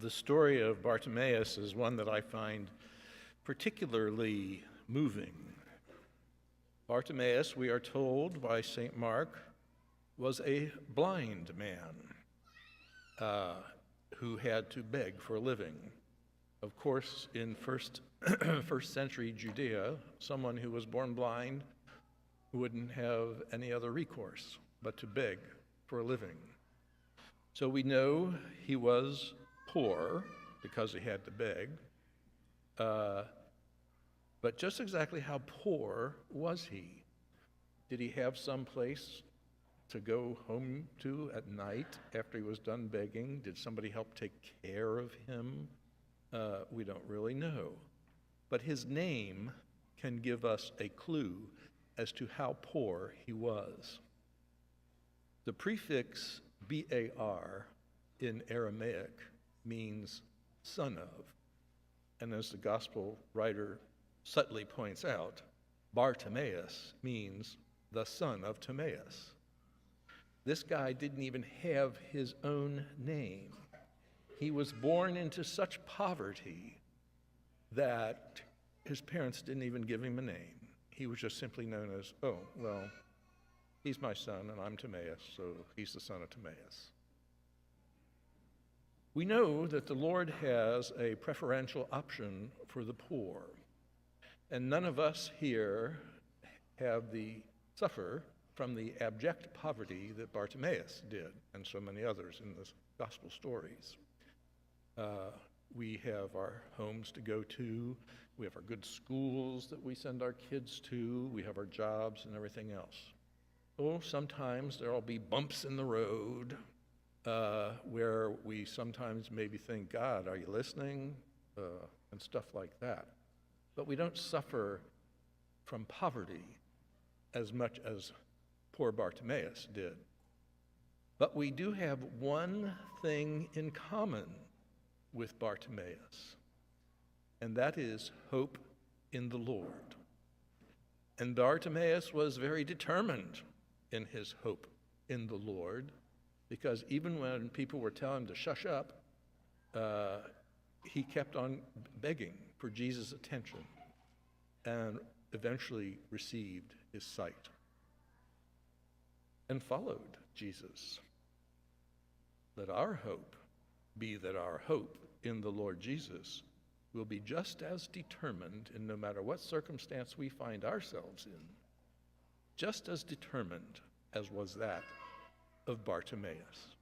The story of Bartimaeus is one that I find particularly moving. Bartimaeus, we are told by St. Mark, was a blind man who had to beg for a living. Of course, in first century Judea, someone who was born blind wouldn't have any other recourse but to beg for a living. So we know he was poor because he had to beg. But just exactly how poor was he? Did he have some place to go home to at night after he was done begging? Did somebody help take care of him? We don't really know. But his name can give us a clue as to how poor he was. The prefix bar in Aramaic means son of. And as the gospel writer subtly points out, Bartimaeus means the son of Timaeus. This guy didn't even have his own name. He was born into such poverty that his parents didn't even give him a name. He was just simply known as, oh, well, he's my son and I'm Timaeus, so he's the son of Timaeus. We know that the Lord has a preferential option for the poor, and none of us here suffer from the abject poverty that Bartimaeus did, and so many others in the gospel stories. We have our homes to go to, we have our good schools that we send our kids to, we have our jobs and everything else. Oh, sometimes there'll be bumps in the road, where we sometimes maybe think, God, are you listening? And stuff like that. But we don't suffer from poverty as much as poor Bartimaeus did. But we do have one thing in common with Bartimaeus, and that is hope in the Lord. And Bartimaeus was very determined in his hope in the Lord, because even when people were telling him to shush up, he kept on begging for Jesus' attention and eventually received his sight and followed Jesus. Let our hope be that our hope in the Lord Jesus will be just as determined, in no matter what circumstance we find ourselves in, just as determined as was that of Bartimaeus.